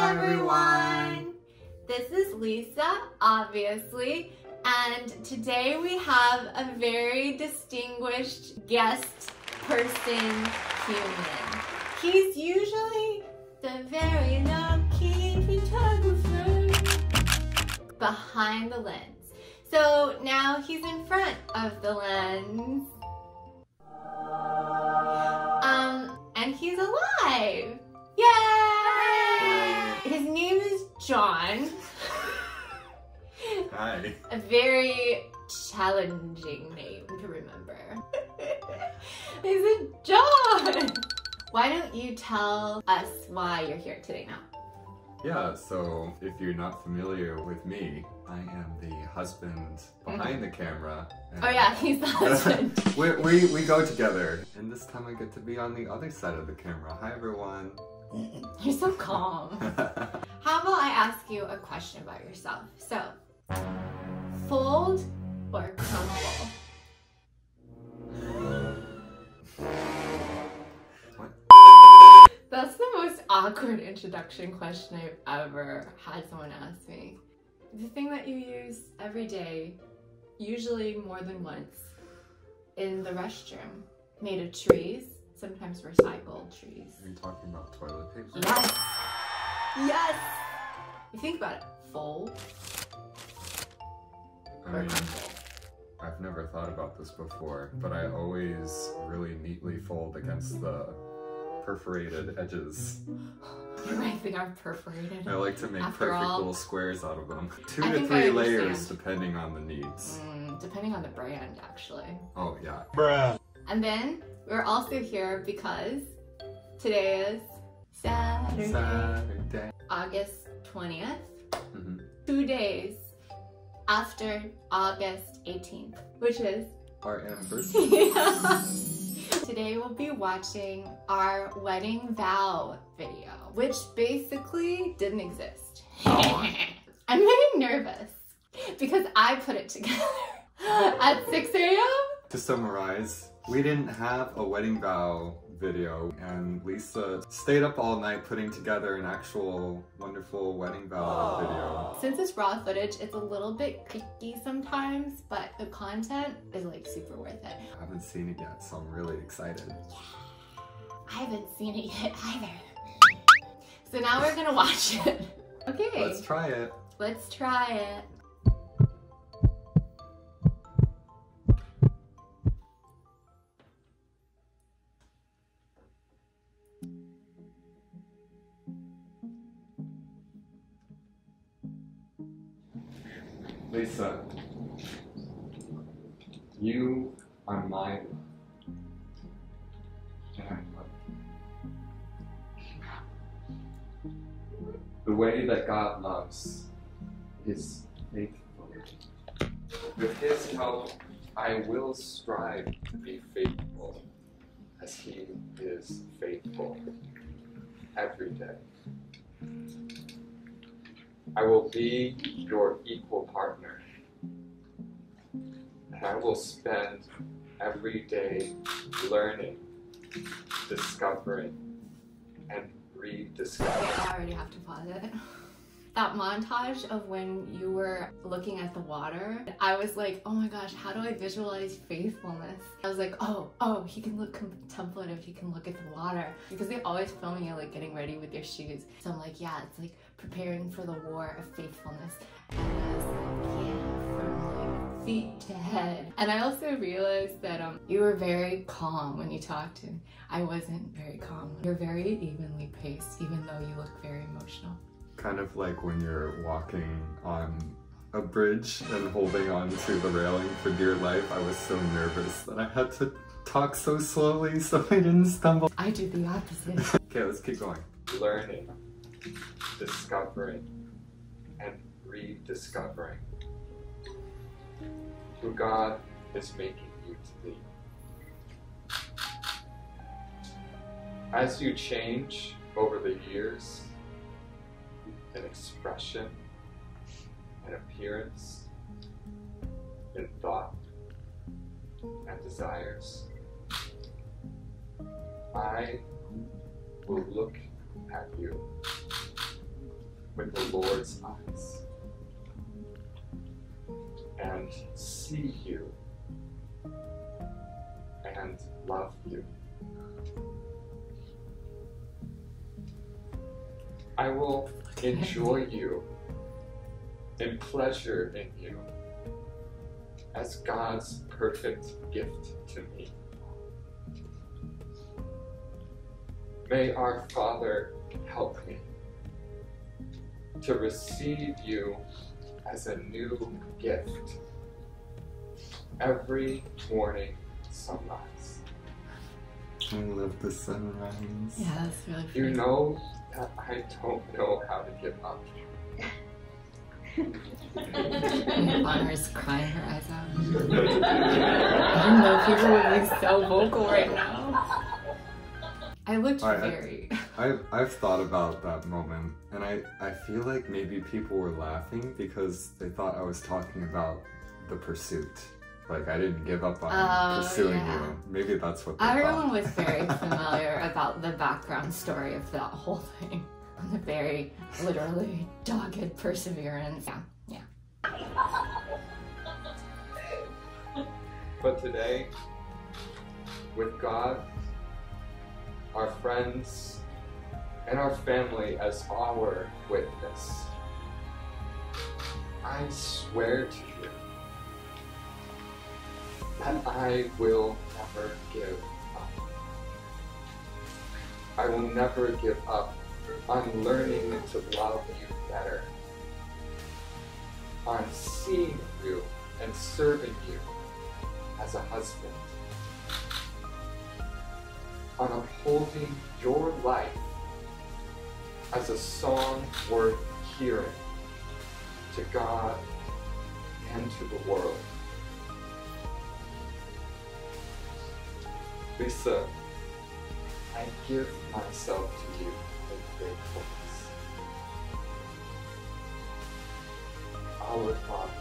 Hi everyone! This is Lisa, obviously, and today we have a very distinguished guest person human. He's usually the very low-key photographer behind the lens. So now he's in front of the lens. And he's alive! Yay! His name is John. Hi. A very challenging name to remember. He's a John! Why don't you tell us why you're here today now? Yeah, so if you're not familiar with me, I am the husband behind the camera. Oh yeah, he's the husband. we go together, and this time I get to be on the other side of the camera. Hi everyone. You're so calm. How about I ask you a question about yourself? So, fold or crumble? What? That's the most awkward introduction question I've ever had someone ask me. The thing that you use every day, usually more than once, in the restroom, made of trees, sometimes recycled trees. Are you talking about toilet paper? Yes! Yes! You think about it, fold I or mean, crumble? I've never thought about this before, but I always really neatly fold against the perforated edges. You're right, they are perforated. I like to make After perfect all, little squares out of them. 2 I to think 3 I layers understand. depending on the needs. Depending on the brand, actually. Oh yeah. Bruh. And then we're also here because today is Saturday. August 20th. 2 days after August 18th, which is Our anniversary. Today we'll be watching our wedding vow video, which basically didn't exist. I'm really nervous because I put it together at 6 a.m. To summarize, we didn't have a wedding vow video, and Lisa stayed up all night putting together an actual wonderful wedding vow video. Since it's raw footage, it's a little bit creaky sometimes, but the content is like super worth it. I haven't seen it yet, so I'm really excited. I haven't seen it yet either. So now we're gonna watch it. Okay. Let's try it. Let's try it. Lisa, you are my love. And I love you. The way that God loves is faithfully. With His help, I will strive to be faithful as He is faithful every day. I will be your equal partner, and I will spend every day learning, discovering, and rediscovering. I already have to pause it. That montage of when you were looking at the water, I was like, oh my gosh, how do I visualize faithfulness? I was like, oh, he can look contemplative, he can look at the water. Because they always film you like getting ready with your shoes. So I'm like, yeah, it's like preparing for the war of faithfulness. And I was like, yeah, from like feet to head. And I also realized that you were very calm when you talked, and I wasn't very calm. You're very evenly paced, even though you look very emotional. Kind of like when you're walking on a bridge and holding on to the railing for dear life. I was so nervous that I had to talk so slowly so I didn't stumble. I do the opposite. Okay, let's keep going. Learning, discovering, and rediscovering who God is making you to be. As you change over the years, in expression, in appearance, in thought, and desires, I will look at you Lord's eyes and see you and love you. I will enjoy you and pleasure in you as God's perfect gift to me. May our Father help me to receive you as a new gift every morning sunrise. I love the sunrise. Yeah, that's really pretty. You know that I don't know how to give up. Honor's crying her eyes out. I don't know, people would be so vocal right now. I looked very... I've thought about that moment, and I feel like maybe people were laughing because they thought I was talking about the pursuit. Like, I didn't give up on pursuing you. Maybe that's what they Everyone thought. was very familiar about the background story of that whole thing. The very, literally, dogged perseverance. Yeah. But today, with God, our friends, and our family as our witness, I swear to you that I will never give up. I will never give up on learning to love you better, on seeing you and serving you as a husband, on upholding your life as a song worth hearing to God and to the world. Lisa, I give myself to you in faithfulness. Our Father,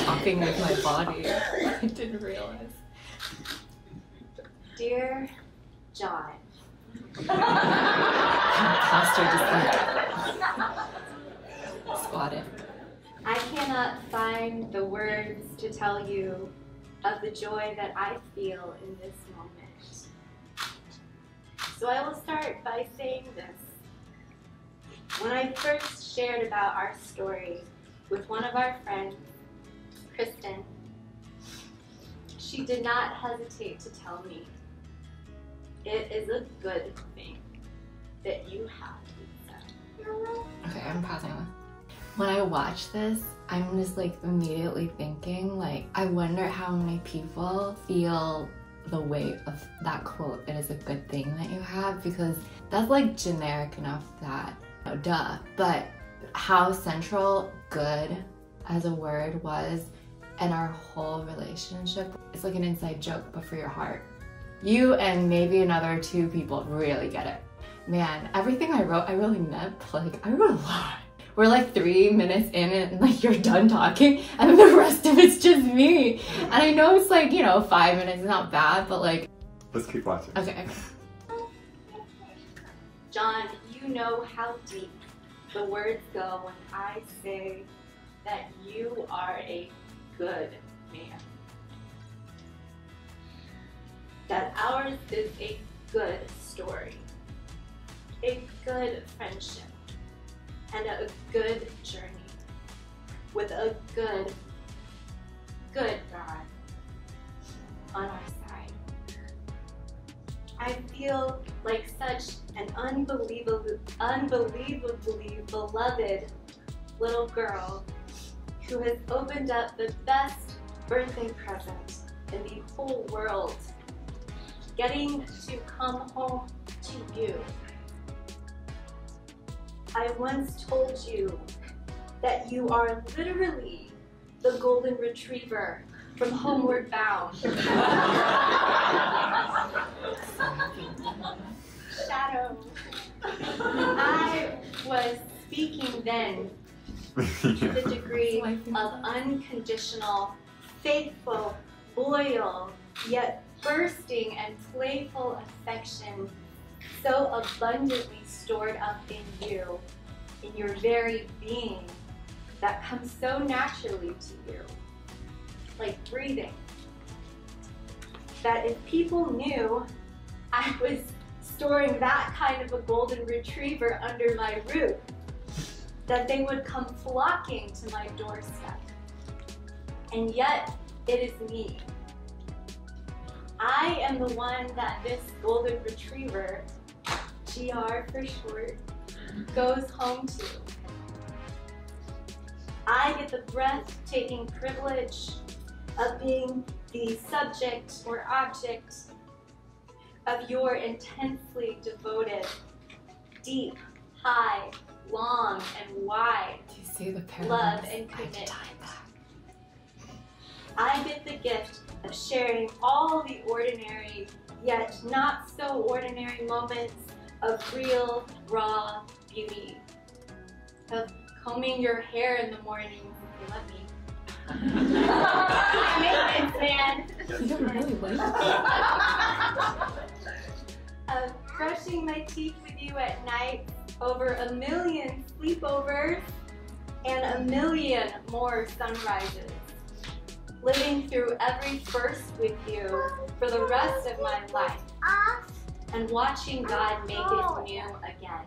Talking with my body. I didn't realize. Dear John. Pastor just like squatted. I cannot find the words to tell you of the joy that I feel in this moment. So I will start by saying this. When I first shared about our story with one of our friends, Kristen, she did not hesitate to tell me, it is a good thing that you have Lisa. Okay, I'm pausing this. When I watch this, I'm just like immediately thinking, like, I wonder how many people feel the weight of that quote, it is a good thing that you have, because that's like generic enough that, you know, duh. But how central good as a word was in our whole relationship, it's like an inside joke, but for your heart. You and maybe another 2 people really get it. Man, everything I wrote, I really meant, like, I wrote a lot. We're like 3 minutes in and like you're done talking and then the rest of it's just me. And I know it's like, you know, 5 minutes is not bad, but like... Let's keep watching. Okay. John, you know how deep the words go when I say that you are a good man. That ours is a good story, a good friendship, and a good journey with a good God on our side. I feel like such an unbelievably beloved little girl who has opened up the best birthday present in the whole world, getting to come home to you. I once told you that you are literally the golden retriever from Homeward Bound. Shadow. I was speaking then to the degree of unconditional, faithful, loyal, yet bursting and playful affection so abundantly stored up in you, in your very being, that comes so naturally to you, like breathing. That if people knew I was storing that kind of a golden retriever under my roof, that they would come flocking to my doorstep. And yet, it is me. I am the one that this golden retriever, GR for short, goes home to. I get the breathtaking privilege of being the subject or object of your intensely devoted, deep, high, long, and wide Do you see the love parallels? and I had to commitment. time that. I get the gift of sharing all the ordinary, yet not so ordinary moments of real, raw beauty. Of combing your hair in the mornings, if you let me. Maintenance, man. You don't really like Of brushing my teeth with you at night over a million sleepovers and a million more sunrises. Living through every first with you for the rest of my life and watching God make it new again.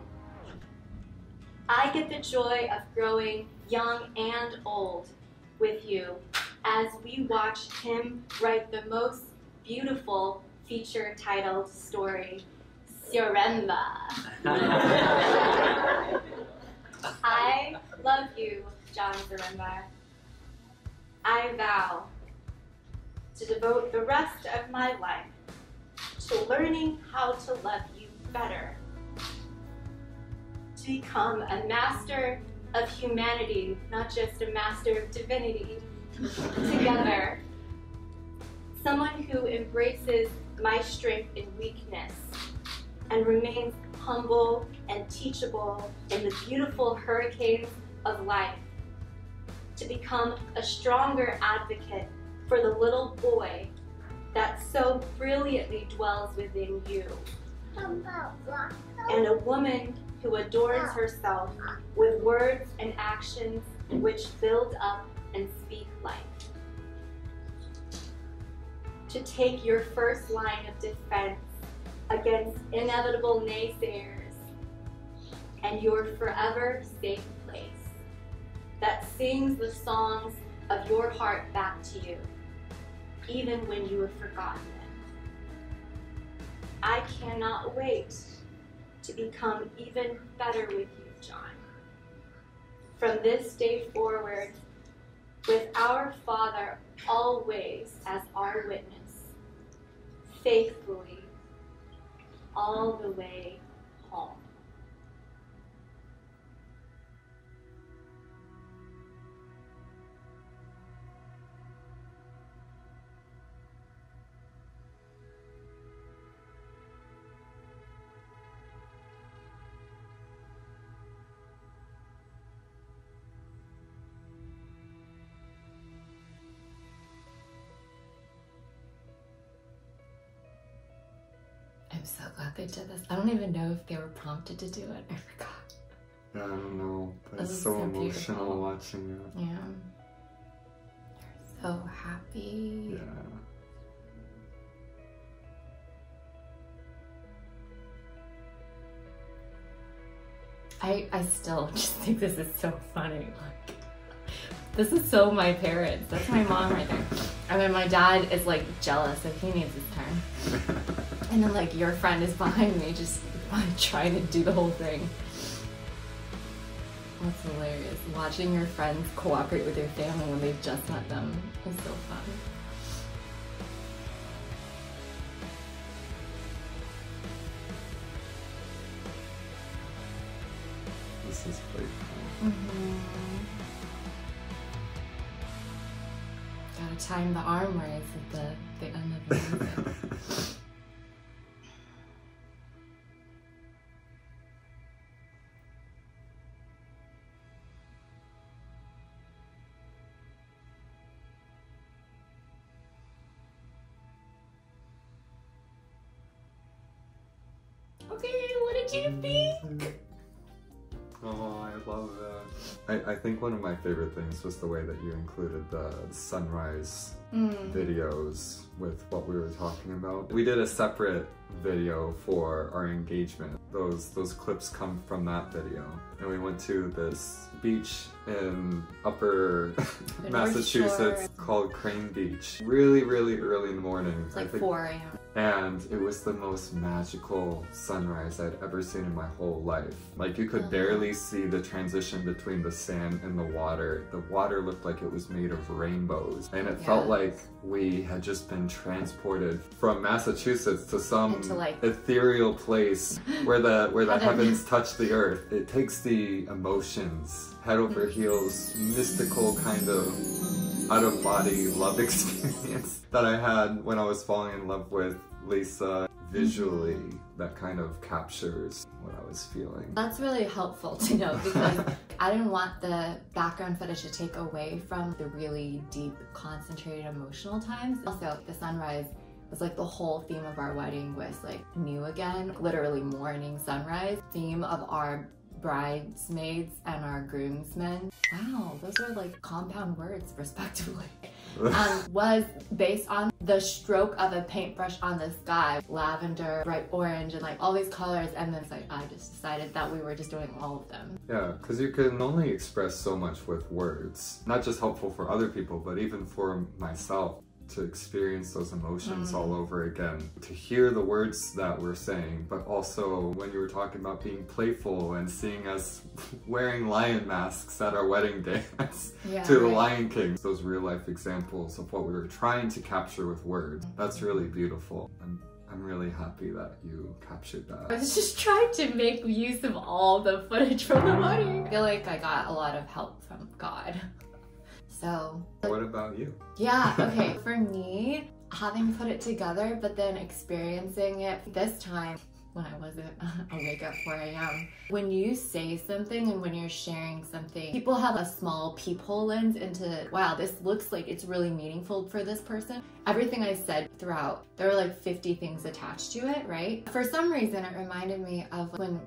I get the joy of growing young and old with you as we watch him write the most beautiful feature-titled story, Siremba. I love you, John Siremba. I vow to devote the rest of my life to learning how to love you better, to become a master of humanity, not just a master of divinity, together. Someone who embraces my strength and weakness and remains humble and teachable in the beautiful hurricanes of life, to become a stronger advocate for the little boy that so brilliantly dwells within you, and a woman who adorns herself with words and actions which build up and speak life. To take your first line of defense against inevitable naysayers and your forever safe place that sings the songs of your heart back to you, even when you have forgotten them. I cannot wait to become even better with you, John. From this day forward, with our Father always as our witness, faithfully, all the way home. I'm so glad they did this. I don't even know if they were prompted to do it. I forgot. Yeah, I don't know, but This it's is so so emotional beautiful. watching it. Yeah. They're so happy. Yeah. I still just think this is so funny. Like, this is so my parents. That's my mom right there. And then my dad is like jealous if he needs his turn. And then like your friend is behind me just trying to do the whole thing. That's hilarious. Watching your friends cooperate with your family when they've just met them is so fun. This is playful. Gotta time the arm raise at the end of the music. did you think? Oh, I love that. I think one of my favorite things was the way that you included the sunrise videos with what we were talking about. We did a separate video for our engagement. Those clips come from that video. And we went to this beach in upper Massachusetts called Crane Beach. Really, really early in the morning. It's like 4 a.m. And it was the most magical sunrise I'd ever seen in my whole life. Like, you could barely see the transition between the sand and the water. The water looked like it was made of rainbows. And it felt like we had just been transported from Massachusetts to some ethereal place where the heavens touch the earth. It takes the emotions, head over heels, mystical kind of out-of-body love experience that I had when I was falling in love with Lisa visually, that kind of captures what I was feeling. That's really helpful to know, because I didn't want the background footage to take away from the really deep, concentrated emotional times. Also, the sunrise was like the whole theme of our wedding was like new again, literally morning sunrise. Theme of our bridesmaids and our groomsmen. Wow, those are like compound words respectively. Was based on the stroke of a paintbrush on the sky. Lavender, bright orange, and like all these colors, and then it's like I just decided that we were just doing all of them. Yeah, because you can only express so much with words. Not just helpful for other people, but even for myself. To experience those emotions all over again, to hear the words that we're saying, but also when you were talking about being playful and seeing us wearing lion masks at our wedding dance to the Lion King. Those real life examples of what we were trying to capture with words. That's really beautiful. And I'm really happy that you captured that. I was just trying to make use of all the footage from the wedding. I feel like I got a lot of help from God. So, what about you? Yeah, okay. For me, having put it together, but then experiencing it this time when I wasn't awake at 4 a.m. When you say something and when you're sharing something, people have a small peephole lens into, wow, this looks like it's really meaningful for this person. Everything I said throughout, there were like 50 things attached to it, right? For some reason, it reminded me of when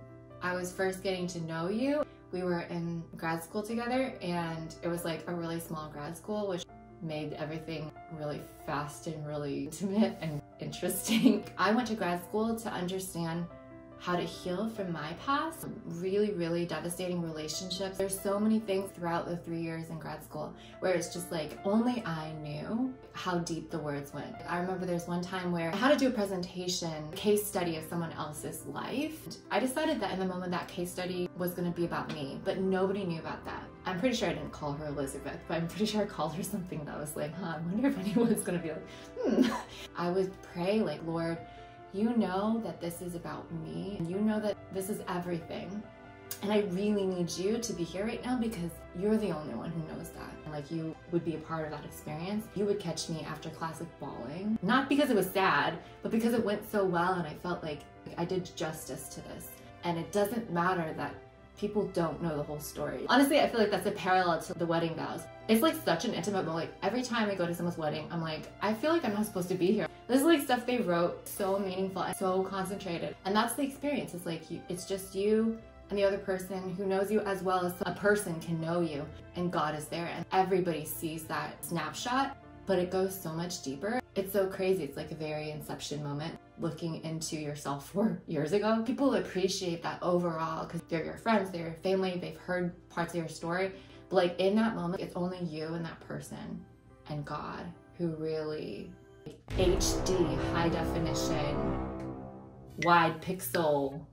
I was first getting to know you. We were in grad school together, and it was like a really small grad school, which made everything really fast and really intimate and interesting. I went to grad school to understand how to heal from my past. Really, really devastating relationships. There's so many things throughout the 3 years in grad school where it's just like, only I knew how deep the words went. I remember there's one time where I had to do a presentation, case study of someone else's life. I decided that in the moment that case study was gonna be about me, but nobody knew about that. I'm pretty sure I didn't call her Elizabeth, but I'm pretty sure I called her something that was like, I wonder if anyone's gonna be like, I would pray like, Lord, you know that this is about me, and you know that this is everything. And I really need you to be here right now because you're the only one who knows that. And like, you would be a part of that experience. You would catch me after class like bawling. Not because it was sad, but because it went so well and I felt like I did justice to this. And it doesn't matter that people don't know the whole story. Honestly, I feel like that's a parallel to the wedding vows. It's like such an intimate moment. Like every time I go to someone's wedding, I'm like, I feel like I'm not supposed to be here. This is like stuff they wrote, so meaningful and so concentrated. And that's the experience. It's like, it's just you and the other person who knows you as well as a person can know you, and God is there. And everybody sees that snapshot, but it goes so much deeper. It's so crazy. It's like a very Inception moment, looking into yourself 4 years ago. People appreciate that overall because they're your friends, they're your family, they've heard parts of your story. But like in that moment, it's only you and that person and God who really HD, high definition, wide pixel,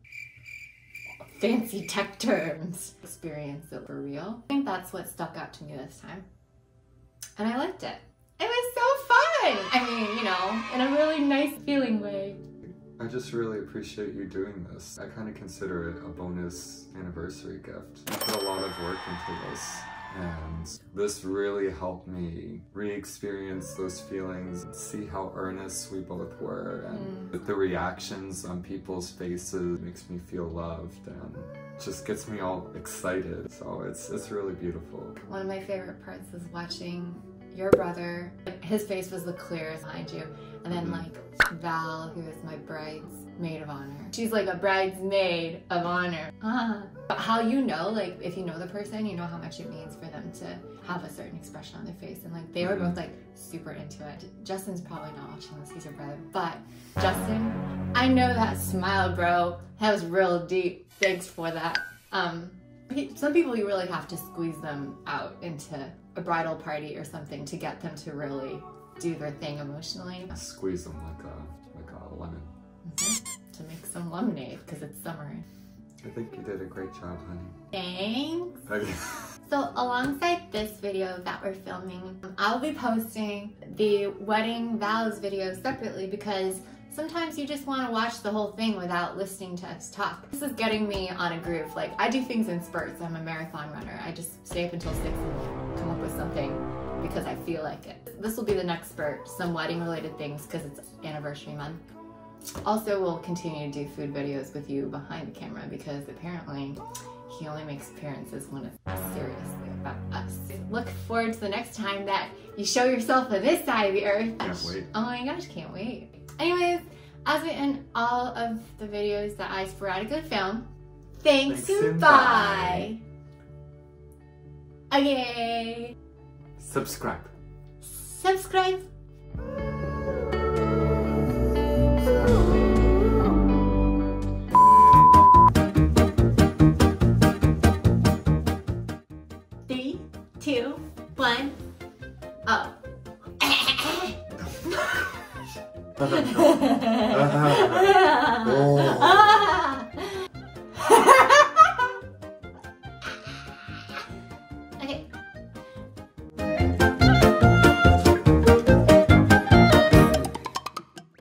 fancy tech terms experience it for real. I think that's what stuck out to me this time. And I liked it. It was so fun! I mean, you know, in a really nice feeling way. I just really appreciate you doing this. I kind of consider it a bonus anniversary gift. You put a lot of work into this, and this really helped me re-experience those feelings, see how earnest we both were, and the reactions on people's faces makes me feel loved and just gets me all excited. So it's really beautiful. One of my favorite parts was watching your brother. His face was the clearest behind you, And then like Val, who is my bridesmaid of honor. She's like a bridesmaid of honor. But how you know, like if you know the person, you know how much it means for them to have a certain expression on their face. And like they were both like super into it. Justin's probably not watching this, he's your brother. But Justin, I know that smile, bro. That was real deep. Thanks for that. Some people you really have to squeeze them out into a bridal party or something to get them to really do their thing emotionally. Squeeze them like a lemon. To make some lemonade because it's summer. I think you did a great job, honey. Thanks. Okay. So alongside this video that we're filming, I'll be posting the wedding vows video separately because sometimes you just want to watch the whole thing without listening to us talk. This is getting me on a groove. Like, I do things in spurts. I'm a marathon runner. I just stay up until 6 and come up with something because I feel like it. This will be the next spurt, some wedding related things because it's anniversary month. Also, we'll continue to do food videos with you behind the camera because apparently he only makes appearances when it's seriously about us. Look forward to the next time that you show yourself on this side of the earth. Can't wait. Oh my gosh, can't wait. Anyways, as we end all of the videos that I sporadically film, thanks and bye. Okay. Subscribe. Subscribe. Three, two, one. Oh. Oh.